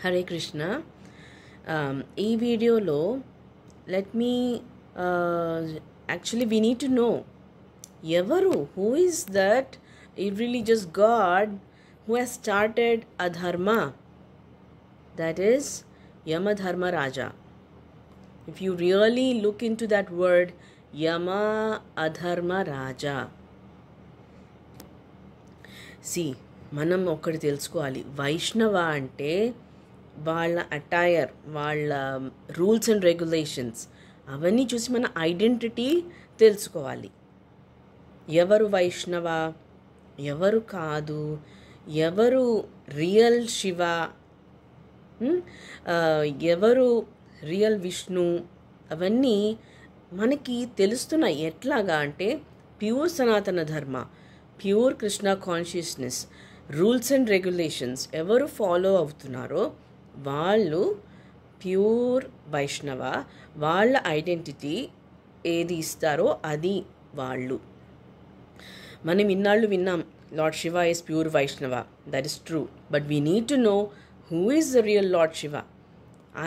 హరే కృష్ణ. ఈ వీడియోలో let me actually we need to know ఎవరు, who is that irreligious god who has started adharma, that is Yamadharma Raja. If you really look into that word Yama Adharma Raja, see, మనం ఒకటి తెలుసుకోవాలి. వైష్ణవ అంటే వాళ్ళ attire, వాళ్ళ rules and regulations అవన్నీ చూసి మన ఐడెంటిటీ తెలుసుకోవాలి. ఎవరు వైష్ణవ, ఎవరు కాదు, ఎవరు రియల్ శివ, ఎవరు రియల్ విష్ణు, అవన్నీ మనకి తెలుస్తున్నాయి. ఎట్లాగా అంటే ప్యూర్ సనాతన ధర్మ, pure Krishna consciousness, rules and regulations ఎవరు ఫాలో అవుతున్నారో వాళ్ళు ప్యూర్ వైష్ణవ. వాళ్ళ ఐడెంటిటీ ఏది ఇస్తారో అది వాళ్ళు. మనం ఇన్నాళ్ళు విన్నాం లార్డ్ శివ ఈజ్ ప్యూర్ వైష్ణవ, that is true, but we need to know who is the real lord Shiva.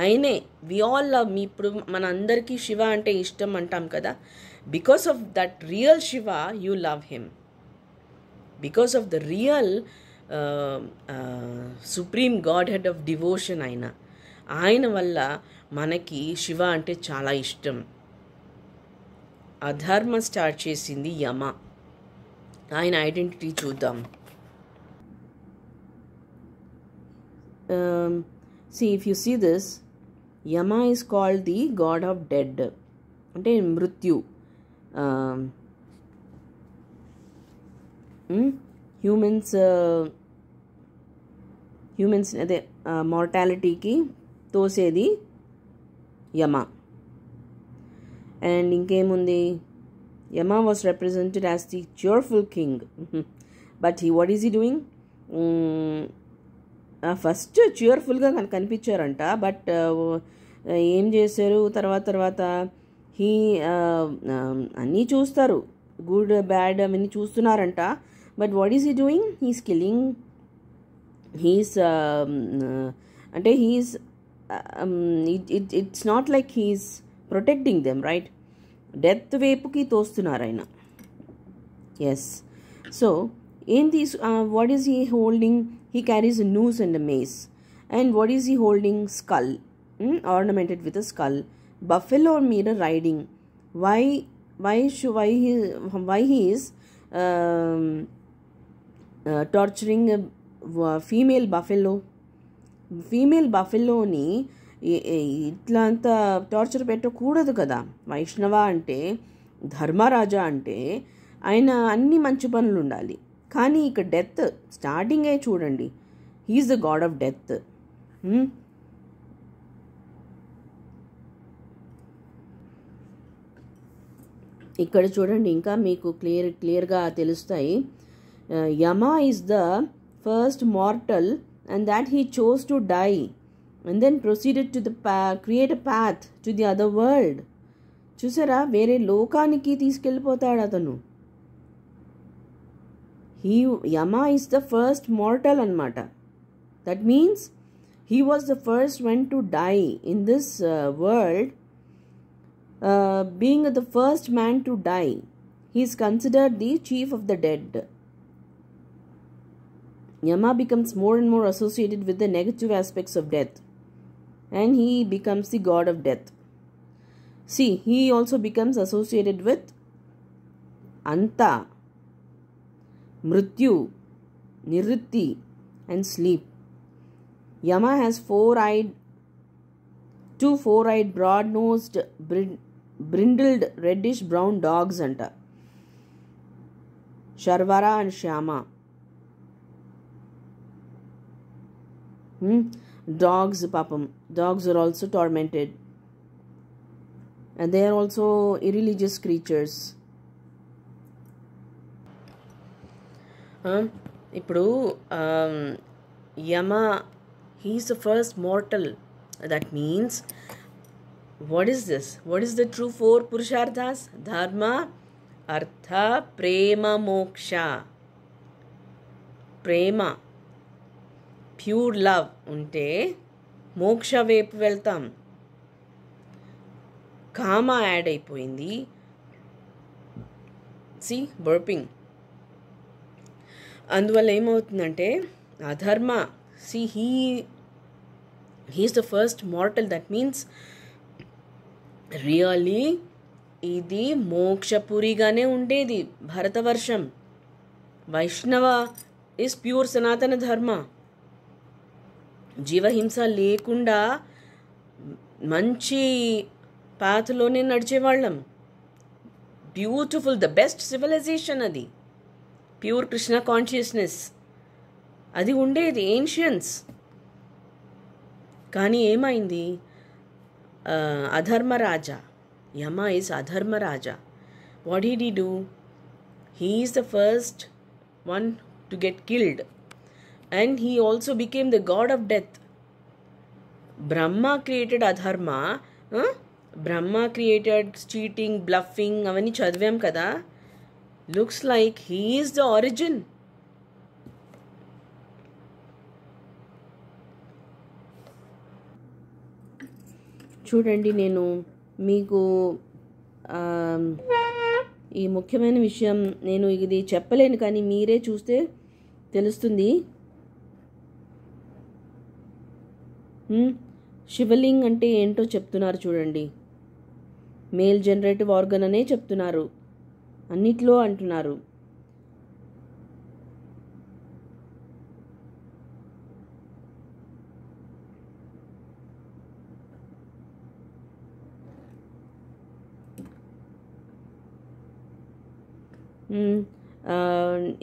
ఆయనే వి ఆల్ లవ్. ఇప్పుడు మన అందరికీ శివ అంటే ఇష్టం అంటాం కదా, because of that real Shiva you love him, because of the real supreme God head of devotion ఆయన వల్ల మనకి శివ అంటే చాలా ఇష్టం. అధర్మ స్టార్ట్ చేసింది యమ. ఆయన ఐడెంటిటీ చూద్దాం. See, if you see this, Yama is called the god of dead, అంటే మృత్యు. హ్యూమన్స్ అదే మార్టాలిటీకి తోసేది యమ. అండ్ ఇంకేముంది, Yama was represented as the cheerful king. But what is he doing? First cheerfulగా కనిపించారంట, బట్ ఏం చేశారు తర్వాత హీ అన్నీ చూస్తారు, గుడ్ బ్యాడ్ అవన్నీ చూస్తున్నారంట. But what is he doing? He's killing, he's అంటే he's it's not like he's protecting them, right? Death వైపుకి తోస్తున్నారు ఆయన. ఎస్. సో ఏంటి, what is he holding? He carries a noose and a mace. And what is he holding? Skull, ornamented with a skull. Buffalo mirror riding. Why he is torturing a female buffalo? Female buffalo ni ఇట్లా అంత torture పెట్టకూడదు కదా. వైష్ణవ అంటే, ధర్మరాజా అంటే ఆయన అన్ని మంచి పనులు ఉండాలి. కానీ ఇక్కడ డెత్ స్టార్టింగే చూడండి, he is the god of death. ఇక్కడ చూడండి, ఇంకా మీకు క్లియర్గా తెలుస్తాయి. Yama is the first mortal and that he chose to die and then proceeded to create a path to the other world. చూసారా, వేరే లోకానికి తీసుకెళ్ళిపోతాడు అతను. Yama is the first mortal anmata. That means he was the first one to die in this world. Being the first man to die, he is considered the chief of the dead. Yama becomes more and more associated with the negative aspects of death, and he becomes the god of death. See, he also becomes associated with Anta, Mrityu, Niritti, and sleep. Yama has two four-eyed, broad-nosed, brindled, reddish-brown dogs anta. Sharvara and Shyama. Dogs, papam. Dogs are also tormented. And they are also irreligious creatures. ఇప్పుడు Yama, he is the first mortal. That means what is this? What is the true four పురుషార్థాస్? ధర్మ, అర్థ, ప్రేమ, మోక్ష. ప్రేమ, pure love ఉంటే మోక్ష వైపు వెళ్తాం. కామ add అయిపోయింది. See burping. అందువల్ల ఏమవుతుందంటే అధర్మ, see he's the first mortal. That means really ఇది మోక్షపురిగానే ఉండేది భరతవర్షం. వైష్ణవ ఇస్ ప్యూర్ సనాతన ధర్మ. జీవహింస లేకుండా మంచి పాత్లోనే నడిచేవాళ్ళం. బ్యూటిఫుల్, ద బెస్ట్ సివిలైజేషన్ అది. ప్యూర్ కృష్ణ కాన్షియస్నెస్ అది ఉండేది ఏన్షియన్స్. కానీ ఏమైంది? అధర్మరాజా, యమ ఈజ్ అధర్మరాజా. What did he do? He is the first one to get killed, and he also became the god of death. Brahma created adharma, Brahma created cheating, bluffing, avani chadvam kada. Looks like he is the origin. చూడండి, నేను మీకు ఈ ముఖ్యమైన విషయం నేను ఇది చెప్పలేను, కానీ మీరే చూస్తే తెలుస్తుంది. శివలింగ్ అంటే ఏంటో చెప్తున్నారు చూడండి. మేల్ జనరేటివ్ ఆర్గన్ అనే చెప్తున్నారు, అన్నిట్లో అంటున్నారు.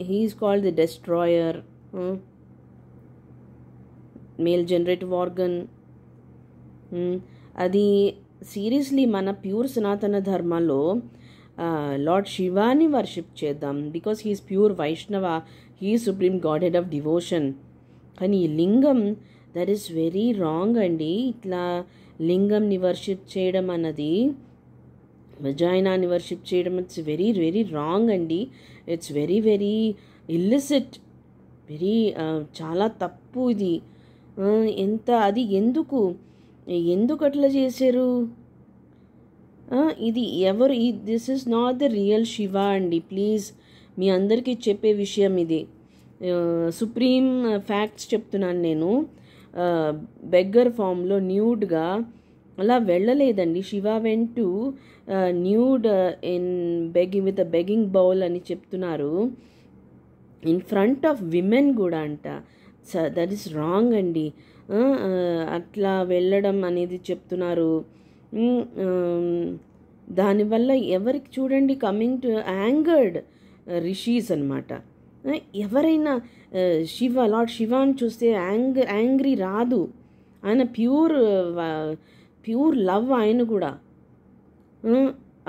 He is called the destroyer, male generative organ. అది సీరియస్లీ మన ప్యూర్ సనాతన ధర్మలో లార్డ్ శివాని వర్షిప్ చేద్దాం. బికాస్ హీఈస్ ప్యూర్ వైష్ణవ, he supreme God head of devotion. కానీ ఈ లింగం దట్ ఈస్ వెరీ రాంగ్ అండి. ఇట్లా లింగంని వర్షిప్ చేయడం అన్నది, వజైనాని వర్షిప్ చేయడం, ఇట్స్ వెరీ వెరీ రాంగ్ అండి. It's very very illicit, very చాలా తప్పు ఇది. ఎంత అది ఎందుకు అట్లా చేశారు? ఇది ఎవరు? This is not the real Shiva అండి. ప్లీజ్ మీ అందరికీ చెప్పే విషయం ఇది. సుప్రీం ఫ్యాక్ట్స్ చెప్తున్నాను నేను. బెగ్గర్ ఫామ్లో న్యూడ్గా అలా వెళ్ళలేదండి. Shiva went to nude in begging with a begging bowl అని చెప్తున్నారు. ఇన్ ఫ్రంట్ ఆఫ్ విమెన్ కూడా అంట. దట్ ఈస్ రాంగ్ అండి. అట్లా వెళ్ళడం అనేది చెప్తున్నారు. దానివల్ల ఎవరికి చూడండి, కమింగ్ టు యాంగర్డ్ రిషీస్ అనమాట. ఎవరైనా లార్డ్ శివాని చూస్తే యాంగ్రీ రాదు. ఆయన ప్యూర్ లవ్ ఆయన కూడా.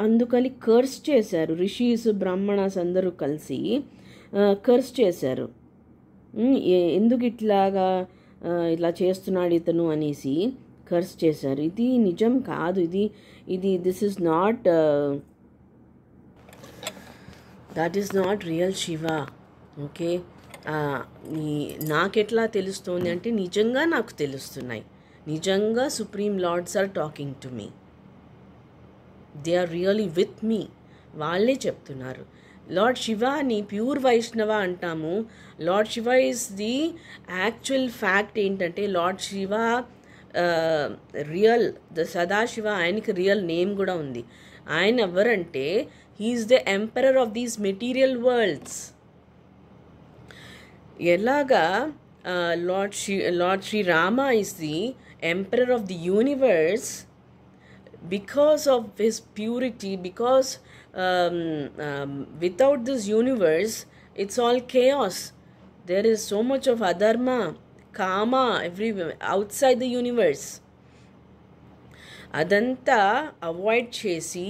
అందుకని కర్స్ చేశారు రిషీస్, బ్రాహ్మణాస్ అందరూ కలిసి కర్స్ చేశారు. ఎందుకు ఇలా చేస్తున్నాడు ఇతను అనేసి కర్స్ చేశారు. ఇది నిజం కాదు. This is not, that is not real Shiva. Okay, నాకెట్లా తెలుస్తోంది అంటే నిజంగా నాకు తెలుస్తున్నాయి. నిజంగా supreme lords are talking to me. They are really with me. వాళ్ళే చెప్తున్నారు. లార్డ్ శివాని ప్యూర్ వైష్ణవ అంటాము. Lord Shiva is the actual fact. ఏంటంటే lord Shiva real, the Sadashiva, ఆయనకి రియల్ నేమ్ కూడా ఉంది. ఆయన ఎవరంటే he is the emperor of these material worlds. ఎలాగా lord Shri Rama is the emperor of the universe because of his purity, because without this universe it's all chaos. There is so much of adharma, kama everywhere outside the universe. అదంతా avoid చేసి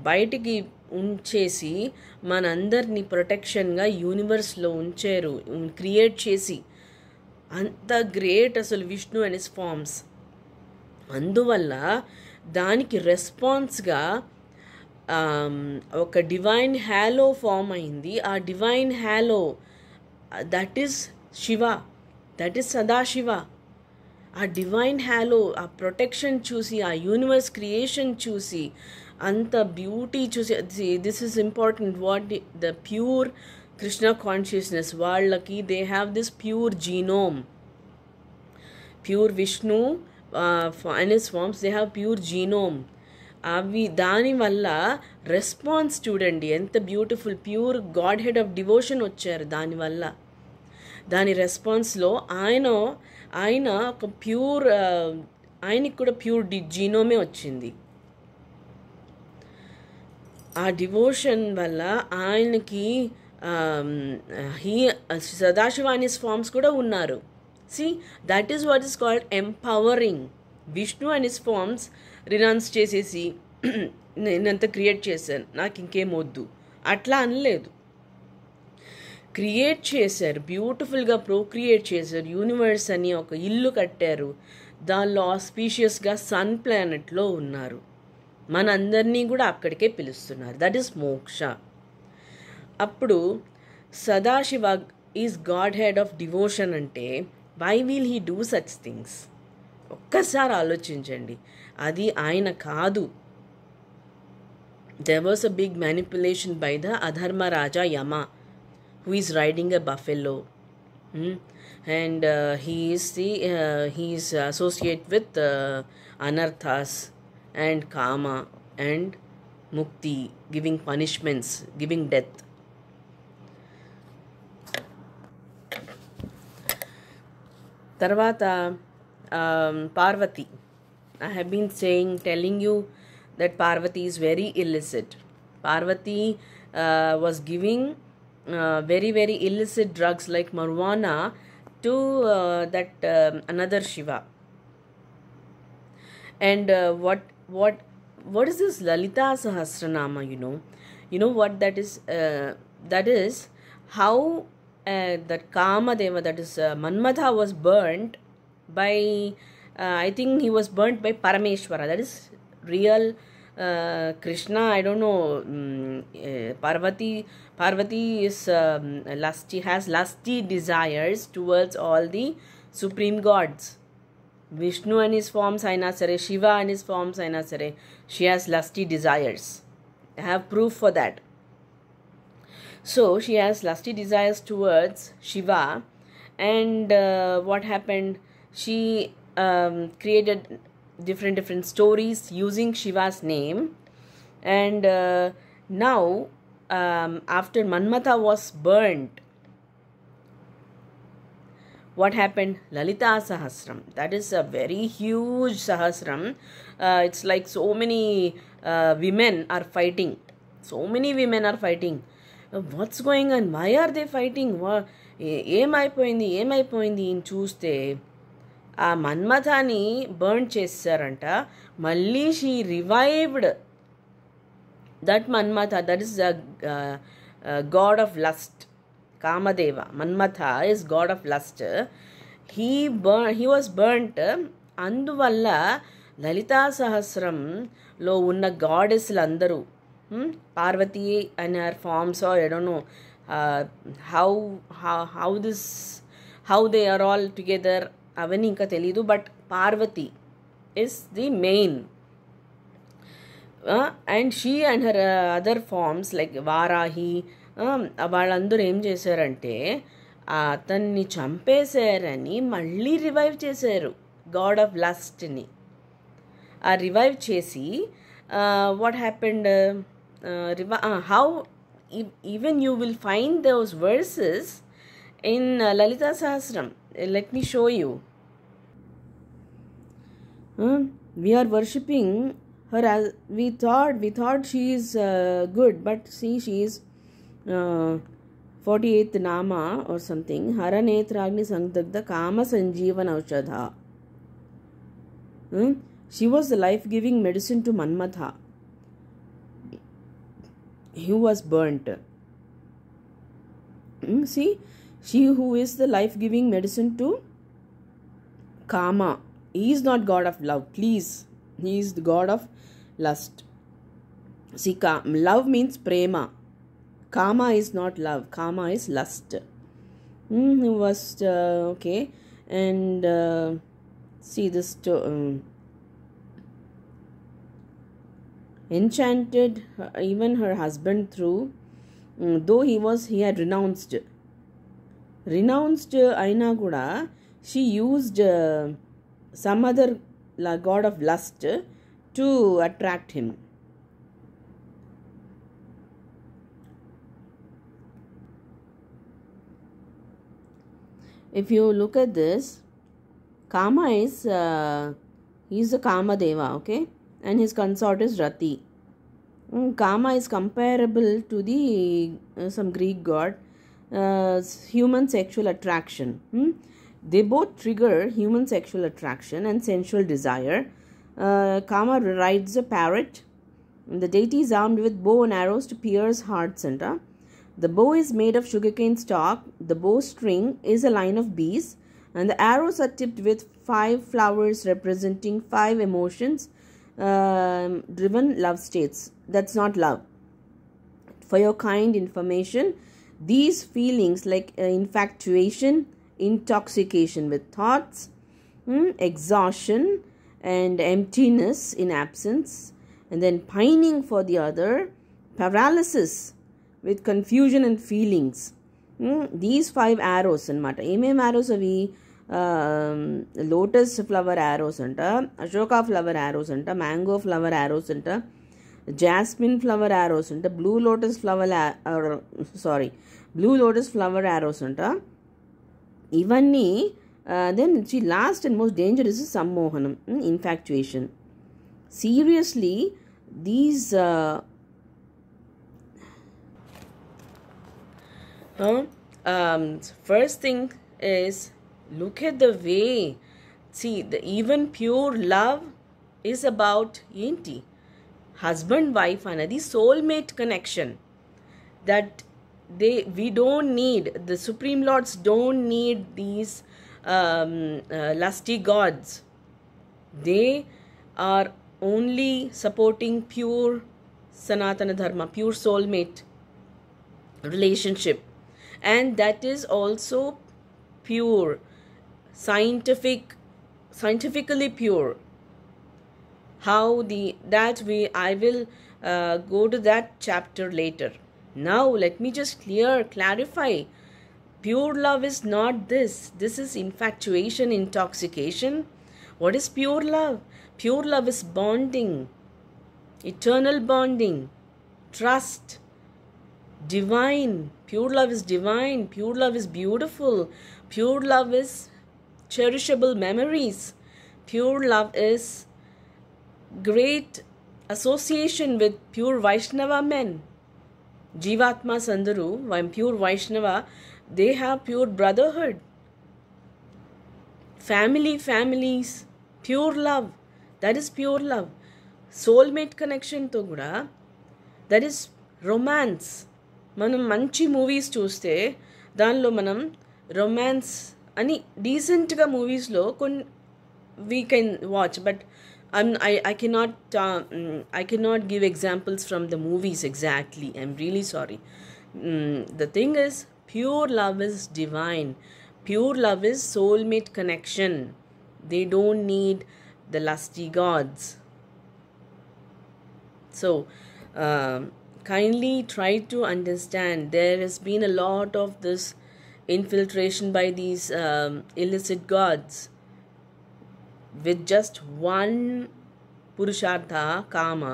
బయటికి ఉంచేసి మనందరినీ ప్రొటెక్షన్గా యూనివర్స్లో ఉంచారు, create చేసి. అంత great అసలు Vishnu and his forms. అందువల్ల దానికి రెస్పాన్స్గా ఒక డివైన్ హ్యాలో ఫామ్ అయింది. ఆ divine halo that is Shiva, that is Sadashiva. ఆ డివైన్ హ్యాలో, ఆ ప్రొటెక్షన్ చూసి, ఆ యూనివర్స్ క్రియేషన్ చూసి, అంత బ్యూటీ చూసి, this is important. What the pure Krishna consciousness వాళ్ళకి, they have this pure genome. Pure Vishnu and his forms, they have pure genome. అవి దానివల్ల రెస్పాన్స్ చూడండి ఎంత beautiful. Pure god head of devotion వచ్చారు దానివల్ల. దాని రెస్పాన్స్లో ఆయన ఒక ప్యూర్, ఆయనకి కూడా ప్యూర్ జీనోమే వచ్చింది. ఆ డివోషన్ వల్ల ఆయనకి సదాశివానిస్ ఫార్మ్స్ కూడా ఉన్నారు. See, that is what is called empowering. Vishnu and his forms renounce చేసేసి నేనంత క్రియేట్ చేశాను, నాకు ఇంకేం వద్దు అట్లా అనలేదు. క్రియేట్ చేశారు, బ్యూటిఫుల్గా ప్రోక్రియేట్ చేశారు. యూనివర్స్ అని ఒక ఇల్లు కట్టారు, దానిలో ఆస్పీషియస్గా సన్ ప్లానెట్లో ఉన్నారు. మనందరినీ కూడా అక్కడికే పిలుస్తున్నారు. That is moksha. అప్పుడు Sadashiva is god head of devotion అంటే why will he do such things? ఒక్కసారి ఆలోచించండి. అది ఆయన కాదు. There was a big manipulation by the Adharma Raja Yama, who is riding a buffalo, and he is associate with anarthas and kama and mukti, giving punishments, giving death. Tarvata Parvati, I have been telling you that Parvati is very illicit. Parvati was giving very, very illicit drugs like marijuana to that another Shiva. And what is this Lalita Sahasranama? You know what that is? That is how that Kamadeva, that is Manmatha, was burnt by I think he was burnt by Parameshwara. That is real Krishna. I don't know. Parvati is lusty, has lusty desires towards all the supreme gods. Vishnu and his forms aina sare, Shiva and his forms aina sare, she has lusty desires. I have proof for that. So she has lusty desires towards Shiva, and what happened? She created different stories using Shiva's name, and now after Manmatha was burnt, what happened? Lalita Sahasram. That is a very huge Sahasram. It's like so many women are fighting. So many women are fighting. What's going on? Why are they fighting? ఏమైపోయింది అని చూస్తే ఆ మన్మథాని burn చేశారంట. మళ్ళీ she revived that Manmatha. That is god of lust. Kamadeva, Manmatha is god of lust. He was burnt. అందువల్ల లలితా సహస్రంలో ఉన్న గాడెస్లు అందరూ, Parvati and her forms, are I don't know how they are all together, అవన్నీ ఇంకా తెలీదు. But Parvati is the main. And she and her other forms like Varahi, వాళ్ళందరూ ఏం చేశారంటే అతన్ని చంపేశారని మళ్ళీ రివైవ్ చేశారు గాడ్ ఆఫ్ లస్ట్ని. ఆ రివైవ్ చేసి what happened, how even you will find those verses in Lalita Sahasram. Let me show you. We are worshipping her as we thought she is good, but see, she is 48th nama or something. Hara netragni sangdagda kama sanjeevan aushadha. She was the life giving medicine to Manmatha, who was burnt. See, she who is the life-giving medicine to Kama. He is not God of love, please. He is the God of lust. See, love means prema. Kama is not love. Kama is lust. He was okay. And See this enchanted even her husband through, though he had renounced అయినా కూడా she used some other god of lust to attract him. If you look at this, Kama is he's the Kama Deva, okay, and his consort is Rati. Kama is comparable to the some Greek god, human sexual attraction. They both trigger human sexual attraction and sensual desire. Kama rides a parrot. The deity is armed with bow and arrows to pierce heart center. The bow is made of sugarcane stalk. The bow string is a line of bees, and the arrows are tipped with 5 flowers representing 5 emotions, driven love states. That's not love. For your kind information, these feelings like infatuation, intoxication with thoughts, exhaustion and emptiness in absence, and then pining for the other, paralysis with confusion and feelings. These 5 arrows anamata. Em arrows avi? Lotus flower arrows anta, ashoka flower arrows anta, mango flower arrows anta, jasmine flower arrows anta, blue lotus flower arrows anta. Ivanni then she last and most dangerous is sammohanam, infatuation. Seriously, these first thing is, look at the way, see, even pure love is about enti husband wife anadi soulmate connection, that we don't need, the supreme lords don't need these lusty gods. They are only supporting pure Sanatana Dharma, pure soulmate relationship, and that is also pure, scientifically pure. How I will go to that chapter later. Now let me just clarify. Pure love is not this. This is infatuation, intoxication. What is pure love? Pure love is bonding, eternal bonding, trust, divine. Pure love is divine. Pure love is beautiful. Pure love is cherishable memories. Pure love is great association with pure Vaishnava men. Jivatma Sandaru, when pure Vaishnava, they have pure brotherhood. Families, pure love. That is pure love. Soulmate connection to kuda, that is romance. మనం మంచి movies చూస్తే దానిలో మనం romance అని డీసెంట్గా మూవీస్లో కొన్ని we can watch, but I cannot give examples from the movies exactly. I'm really sorry. The thing is, pure love is divine. Pure love is soulmate connection. They don't need the lusty gods. So kindly try to understand, there has been a lot of this infiltration by these illicit gods. With just one Purushartha, Kama,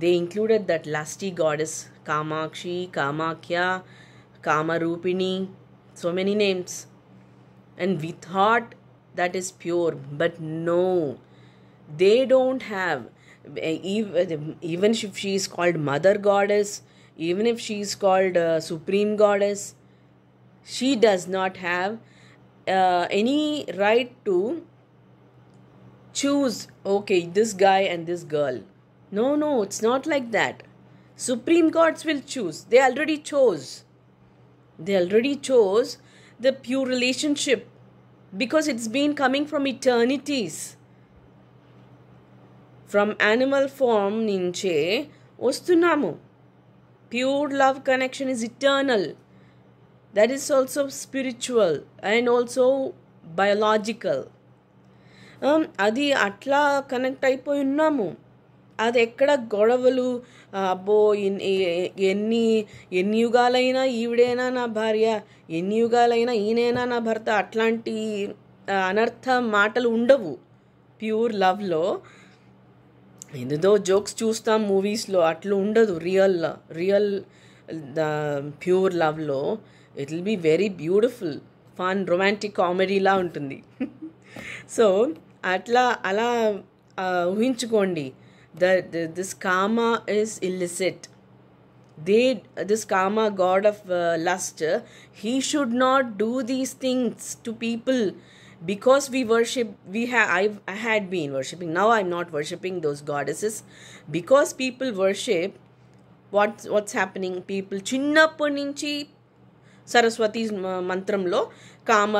they included that lusty goddess Kamakshi, Kamakya, Kamarupini, so many names. And we thought that is pure, but no, they don't have, even if she is called Mother Goddess, even if she is called Supreme Goddess, she does not have any right to choose, okay, this guy and this girl. No, it's not like that. Supreme gods will choose. They already chose the pure relationship, because it's been coming from eternities. From animal form ninche ostunamu. Pure love connection is eternal. That is also spiritual and also biological. అది అట్లా connect అయిపోయి ఉన్నాము. అది ఎక్కడ గొడవలు, అబ్బో ఎన్ని ఎన్ని యుగాలైనా ఈవిడేనా నా భార్య, ఎన్ని యుగాలైనా ఈయనేనా నా భర్త, అట్లాంటి అనర్థ మాటలు ఉండవు ప్యూర్ లవ్లో. ఏదో జోక్స్ చూస్తాం మూవీస్లో, అట్లా ఉండదు. రియల్ ప్యూర్ లవ్లో it will be very beautiful, fun, romantic కామెడీలా ఉంటుంది. సో అలా ఊహించుకోండి. This Kama is illicit. This Kama, god of lust, he should not do these things to people, because we worship. I had been worshipping. Now I'm not worshipping those goddesses, because people worship. What's happening? People చిన్నప్పటి నుంచి సరస్వతి మంత్రంలో కామ,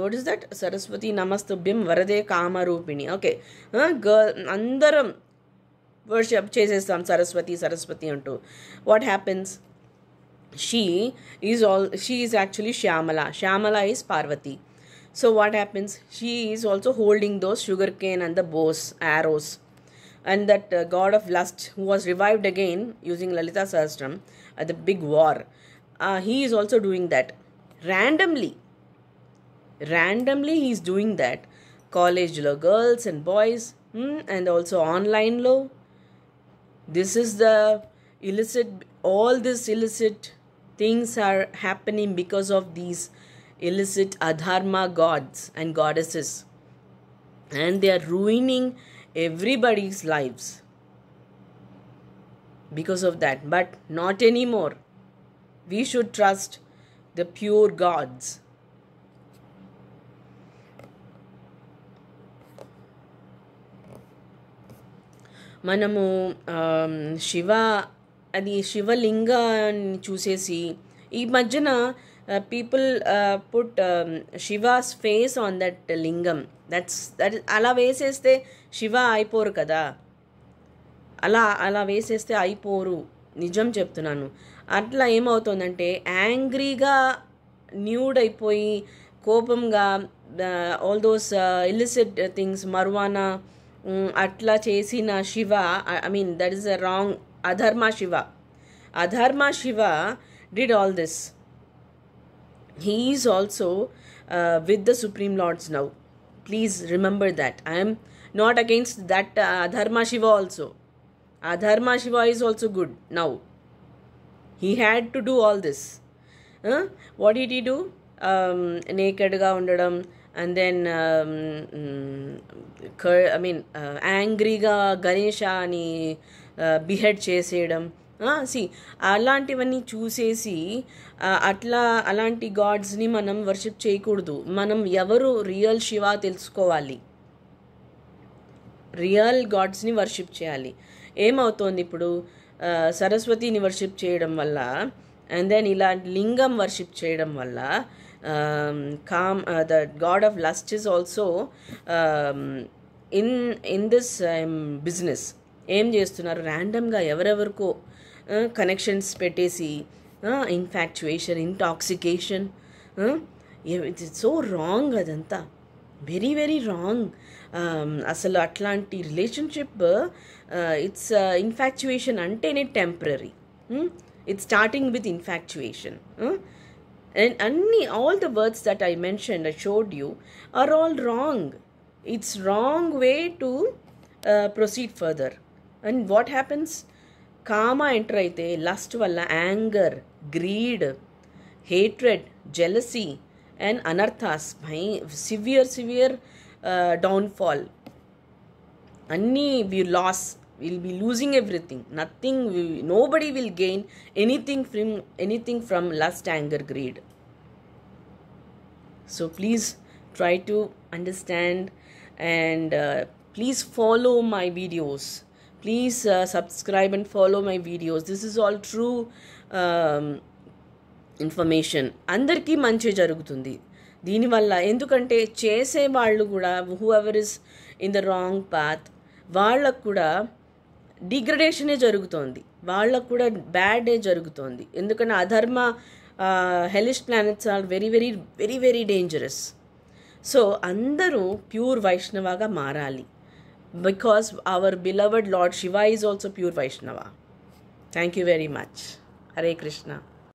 what is that, Saraswati నమస్తుభ్యం వరదే కామరూపిణి. Okay, అందరం worship చేసేస్తాం సరస్వతి అంటూ. What happens? She is actually Shyamala is Parvati. So what happens? She is also holding those sugarcane and the bows, arrows, and that god of lust who was revived again using Lalita Sahasram at the big war, he is also doing that randomly he is doing that. College lo girls and boys, and also online lo. This is the illicit. All these illicit things are happening because of these illicit adharma gods and goddesses, and they are ruining everybody's lives because of that. But not anymore. We should trust the pure gods. మనము శివలింగాన్ని చూసేసి, ఈ మధ్యన people put she was face on that లింగం. That అలా వేసేస్తే శివ అయిపోరు కదా, అలా వేసేస్తే అయిపోరు, నిజం చెప్తున్నాను. అట్లా ఏమవుతుందంటే యాంగ్రీగా న్యూడ్ అయిపోయి, కోపంగా, ఆల్ దోస్ ఇల్లిసిట్ థింగ్స్, మర్వానా అట్లా చేసిన Shiva, I mean that is a wrong. అధర్మ Shiva did all this. He is also with the Supreme Lords now. Please remember that. I am not against that Adharma Shiva also. Adharma Shiva is also good now. He had to do all this. What did he do? Naked ga undadam, and then angry ga Ganesha ani behead చేసేయడం. అలాంటివన్నీ చూసేసి అలాంటి గాడ్స్ని మనం worship చేయకూడదు. మనం ఎవరు real Shiva తెలుసుకోవాలి, real గాడ్స్ని worship చేయాలి. ఏమవుతోంది ఇప్పుడు? సరస్వతిని వర్షిప్ చేయడం వల్ల, అండ్ దెన్ ఇలాంటి లింగం వర్షిప్ చేయడం వల్ల, the god of lust is also in this business. ఏం చేస్తున్నారు? ర్యాండమ్గా ఎవరెవరికో కనెక్షన్స్ పెట్టేసి, infatuation, intoxication, it's so wrong. అదంతా వెరీ వెరీ రాంగ్. అసలు అట్లాంటి రిలేషన్షిప్, ఇట్స్ ఇన్ఫాక్చుయేషన్ అంటేనే temporary. It's starting with infatuation. And all the words that I mentioned, I showed you, are all wrong. It's wrong way to proceed further. And what happens? Kama enter aithe lust valla anger, greed, hatred, jealousy and anarthas, severe downfall. We we'll be losing everything. Nobody will gain anything from lust, anger, greed. So please try to understand, and please follow my videos. Please subscribe and follow my videos. This is all true information. అందరికీ మంచి జరుగుతుంది దీనివల్ల. ఎందుకంటే చేసేవాళ్ళు కూడా, whoever is in the wrong path, వాళ్ళకు కూడా డిగ్రేడేషనే జరుగుతోంది, వాళ్ళకు కూడా బ్యాడే జరుగుతోంది. ఎందుకంటే అధర్మ, hellish planets are very very very very dangerous. So అందరూ ప్యూర్ వైష్ణవగా మారాలి. Because our beloved lord Shiva is also pure Vaishnava. Thank you very much. Hare Krishna.